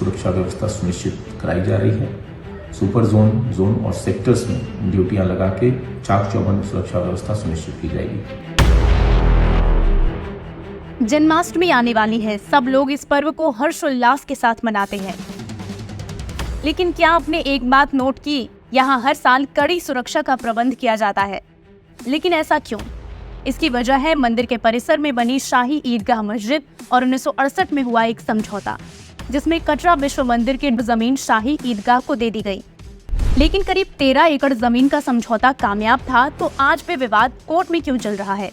सुरक्षा व्यवस्था सुनिश्चित कराई जा रही है। सुपर जोन, जोन और सेक्टर्स में ड्यूटियां लगा के चाक चौबंद सुरक्षा व्यवस्था सुनिश्चित की जाएगी। जन्माष्टमी आने वाली है। सब लोग इस पर्व को हर्षोल्लास के साथ मनाते हैं, लेकिन क्या आपने एक बात नोट की? यहाँ हर साल कड़ी सुरक्षा का प्रबंध किया जाता है। लेकिन ऐसा क्यों? इसकी वजह है मंदिर के परिसर में बनी शाही ईदगाह मस्जिद और 1968 में हुआ एक समझौता, जिसमें कटरा विश्व मंदिर की जमीन शाही ईदगाह को दे दी गई। लेकिन करीब 13 एकड़ जमीन का समझौता कामयाब था, तो आज भी विवाद कोर्ट में क्यों चल रहा है?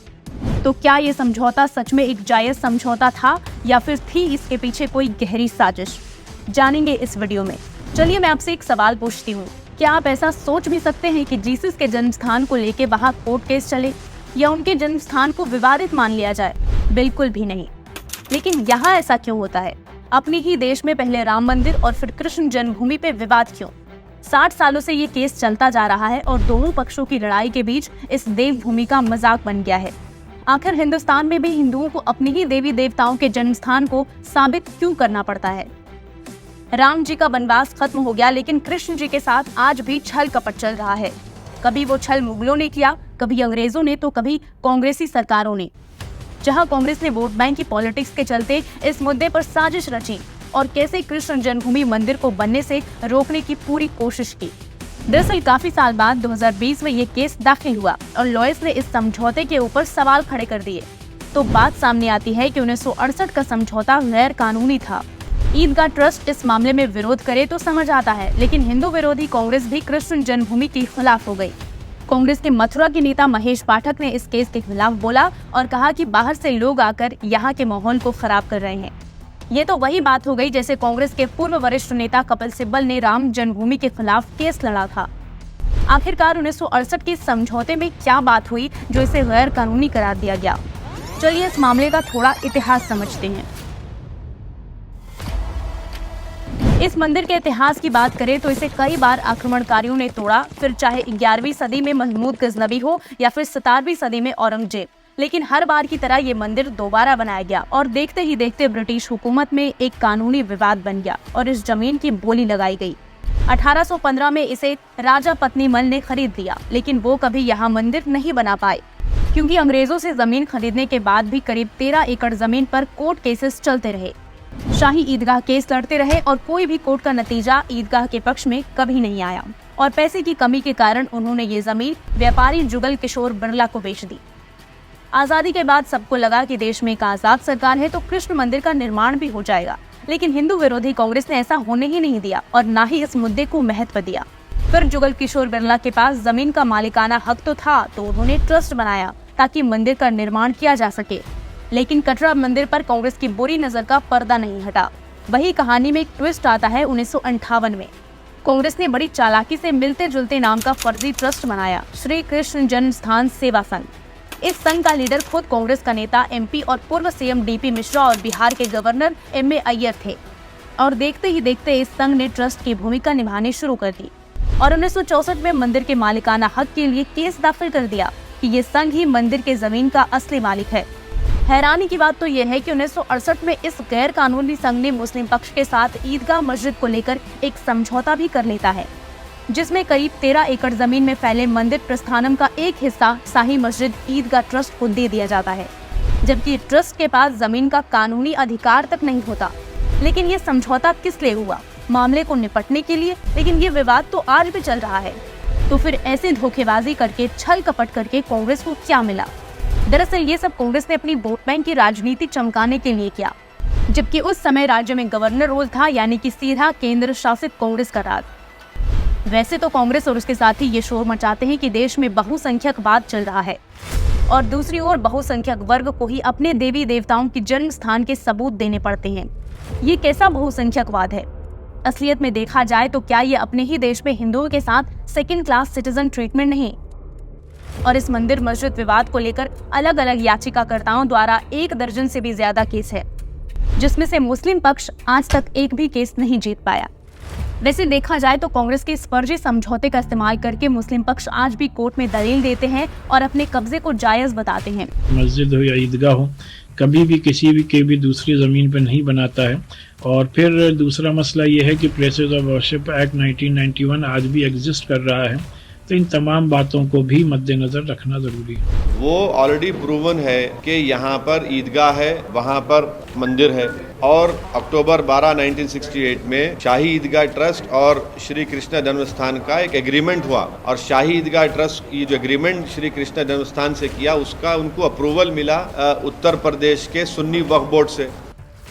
तो क्या ये समझौता सच में एक जायज समझौता था या फिर थी इसके पीछे कोई गहरी साजिश? जानेंगे इस वीडियो में। चलिए मैं आपसे एक सवाल पूछती हूँ, क्या आप ऐसा सोच भी सकते हैं कि जीसस के जन्म स्थान को लेके वहाँ कोर्ट केस चले या उनके जन्म स्थान को विवादित मान लिया जाए? बिल्कुल भी नहीं। लेकिन यहाँ ऐसा क्यों होता है? अपने ही देश में पहले राम मंदिर और फिर कृष्ण जन्मभूमि पे विवाद क्यों? 60 सालों से ये केस चलता जा रहा है और दोनों पक्षों की लड़ाई के बीच इस देवभूमि का मजाक बन गया है। आखिर हिंदुस्तान में भी हिंदुओं को अपने ही देवी देवताओं के जन्म स्थान को साबित क्यों करना पड़ता है? राम जी का वनवास खत्म हो गया, लेकिन कृष्ण जी के साथ आज भी छल कपट चल रहा है। कभी वो छल मुगलों ने किया, कभी अंग्रेजों ने, तो कभी कांग्रेसी सरकारों ने। जहां कांग्रेस ने वोट बैंक की पॉलिटिक्स के चलते इस मुद्दे पर साजिश रची और कैसे कृष्ण जन्मभूमि मंदिर को बनने से रोकने की पूरी कोशिश की। दरअसल काफी साल बाद 2020 में ये केस दाखिल हुआ और लॉयर्स ने इस समझौते के ऊपर सवाल खड़े कर दिए। तो बात सामने आती है कि 1968 का समझौता गैर कानूनी था। ईदगाह ट्रस्ट इस मामले में विरोध करे तो समझ आता है, लेकिन हिंदू विरोधी कांग्रेस भी कृष्ण जन्मभूमि के खिलाफ हो गई। कांग्रेस के मथुरा के नेता महेश पाठक ने इस केस के खिलाफ बोला और कहा कि बाहर से लोग आकर यहाँ के माहौल को खराब कर रहे हैं। ये तो वही बात हो गई जैसे कांग्रेस के पूर्व वरिष्ठ नेता कपिल सिब्बल ने राम जन्मभूमि के खिलाफ केस लड़ा था। आखिरकार 1968 के समझौते में क्या बात हुई जो इसे गैर कानूनी करार दिया गया? चलिए इस मामले का थोड़ा इतिहास समझते हैं। इस मंदिर के इतिहास की बात करें तो इसे कई बार आक्रमणकारियों ने तोड़ा, फिर चाहे 11वीं सदी में महमूद गजनवी हो या फिर 17वीं सदी में औरंगजेब। लेकिन हर बार की तरह ये मंदिर दोबारा बनाया गया और देखते ही देखते ब्रिटिश हुकूमत में एक कानूनी विवाद बन गया और इस जमीन की बोली लगाई गई। 1815 में इसे राजा पत्नीमल ने खरीद लिया, लेकिन वो कभी यहाँ मंदिर नहीं बना पाए क्योंकि अंग्रेजों से जमीन खरीदने के बाद भी करीब 13 एकड़ जमीन पर कोर्ट केसेस चलते रहे। शाही ईदगाह केस लड़ते रहे और कोई भी कोर्ट का नतीजा ईदगाह के पक्ष में कभी नहीं आया और पैसे की कमी के कारण उन्होंने ये जमीन व्यापारी जुगल किशोर बिरला को बेच दी। आजादी के बाद सबको लगा कि देश में एक आजाद सरकार है तो कृष्ण मंदिर का निर्माण भी हो जाएगा, लेकिन हिंदू विरोधी कांग्रेस ने ऐसा होने ही नहीं दिया और न ही इस मुद्दे को महत्व दिया। फिर जुगल किशोर बिरला के पास जमीन का मालिकाना हक तो था, तो उन्होंने ट्रस्ट बनाया ताकि मंदिर का निर्माण किया जा सके। लेकिन कटरा मंदिर पर कांग्रेस की बुरी नजर का पर्दा नहीं हटा। वही कहानी में एक ट्विस्ट आता है 1958 में। कांग्रेस ने बड़ी चालाकी से मिलते जुलते नाम का फर्जी ट्रस्ट बनाया, श्री कृष्ण जन्म स्थान सेवा संघ। इस संघ का लीडर खुद कांग्रेस का नेता एमपी और पूर्व सीएम डीपी मिश्रा और बिहार के गवर्नर एमए अय्यर थे। और देखते ही देखते इस संघ ने ट्रस्ट की भूमिका निभानी शुरू कर दी और 1964 में मंदिर के मालिकाना हक के लिए केस दाखिल कर दिया कि ये संघ ही मंदिर के जमीन का असली मालिक है। हैरानी की बात तो यह है कि 1968 में इस गैर कानूनी संघ ने मुस्लिम पक्ष के साथ ईदगाह मस्जिद को लेकर एक समझौता भी कर लेता है, जिसमें करीब 13 एकड़ जमीन में फैले मंदिर प्रस्थानम का एक हिस्सा शाही मस्जिद ईदगाह ट्रस्ट को दे दिया जाता है, जबकि ट्रस्ट के पास जमीन का कानूनी अधिकार तक नहीं होता। लेकिन ये समझौता किस लिए हुआ? मामले को निपटने के लिए, लेकिन ये विवाद तो आज भी चल रहा है। तो फिर ऐसे धोखेबाजी करके, छल कपट करके कांग्रेस को क्या मिला? दरअसल ये सब कांग्रेस ने अपनी वोट बैंक की राजनीति चमकाने के लिए किया, जबकि उस समय राज्य में गवर्नर रोल था, यानी कि सीधा केंद्र शासित कांग्रेस का राज। वैसे तो कांग्रेस और उसके साथी ये शोर मचाते हैं कि देश में बहुसंख्यकवाद चल रहा है और दूसरी ओर बहुसंख्यक वर्ग को ही अपने देवी देवताओं की जन्म स्थान के सबूत देने पड़ते हैं। ये कैसा बहुसंख्यकवाद है? असलियत में देखा जाए तो क्या ये अपने ही देश में हिंदुओं के साथ सेकंड क्लास सिटीजन ट्रीटमेंट नहीं? और इस मंदिर मस्जिद विवाद को लेकर अलग अलग याचिकाकर्ताओं द्वारा 1 दर्जन से भी ज्यादा केस है, जिसमें से मुस्लिम पक्ष आज तक एक भी केस नहीं जीत पाया। वैसे देखा जाए तो कांग्रेस के इस फर्जी समझौते का इस्तेमाल करके मुस्लिम पक्ष आज भी कोर्ट में दलील देते हैं और अपने कब्जे को जायज बताते हैं। मस्जिद हो या ईदगाह हो, कभी भी किसी भी के भी दूसरी ज़मीन पर नहीं बनाता है। और फिर दूसरा मसला ये है कि प्लेसेस ऑफ वर्शिप एक्ट 1991 आज भी एग्जिस्ट कर रहा है, तो इन तमाम बातों को भी मद्देनज़र रखना ज़रूरी है। वो ऑलरेडी प्रूवन है कि यहाँ पर ईदगाह है, वहाँ पर मंदिर है, और अक्टूबर 12, 1968 में शाही ईदगाह ट्रस्ट और श्री कृष्ण जन्मस्थान का एक एग्रीमेंट हुआ, और शाही ईदगाह ट्रस्ट की जो एग्रीमेंट श्री कृष्ण जन्मस्थान से किया उसका उनको अप्रूवल मिला उत्तर प्रदेश के सुन्नी वक्फ बोर्ड से।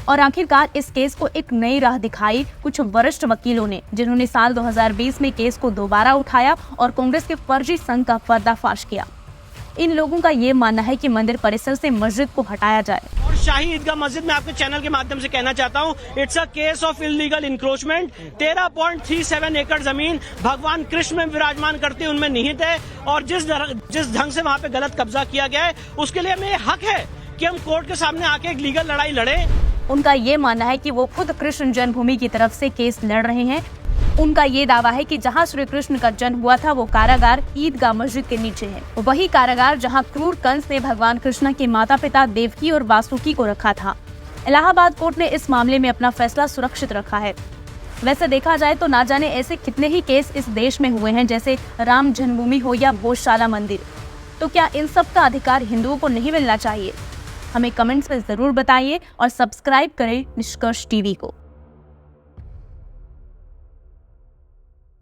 और आखिरकार इस केस को एक नई राह दिखाई कुछ वरिष्ठ वकीलों ने, जिन्होंने साल 2020 में केस को दोबारा उठाया और कांग्रेस के फर्जी संघ का पर्दाफाश किया। इन लोगों का ये मानना है कि मंदिर परिसर से मस्जिद को हटाया जाए। और शाही ईदगाह मस्जिद में आपके चैनल के माध्यम से कहना चाहता हूँ, it's a case of illegal encroachment. 13.37 एकड़ जमीन भगवान कृष्ण में विराजमान करते उनमें निहित है, और जिस ढंग से वहाँ पे गलत कब्जा किया गया है उसके लिए हमें हक है कि हम कोर्ट के सामने आके एक लीगल लड़ाई लड़े। उनका ये मानना है कि वो खुद कृष्ण जन्मभूमि की तरफ से केस लड़ रहे हैं। उनका ये दावा है कि जहां श्री कृष्ण का जन्म हुआ था वो कारागार ईदगाह मस्जिद के नीचे है, वही कारागार जहां क्रूर कंस ने भगवान कृष्ण के माता पिता देवकी और वासुकी को रखा था। इलाहाबाद कोर्ट ने इस मामले में अपना फैसला सुरक्षित रखा है। वैसे देखा जाए तो ना जाने ऐसे कितने ही केस इस देश में हुए हैं, जैसे राम जन्मभूमि हो या भोजशाला मंदिर। तो क्या इन सब का अधिकार हिंदुओं को नहीं मिलना चाहिए? हमें कमेंट्स में जरूर बताइए और सब्सक्राइब करें निष्कर्ष टीवी को।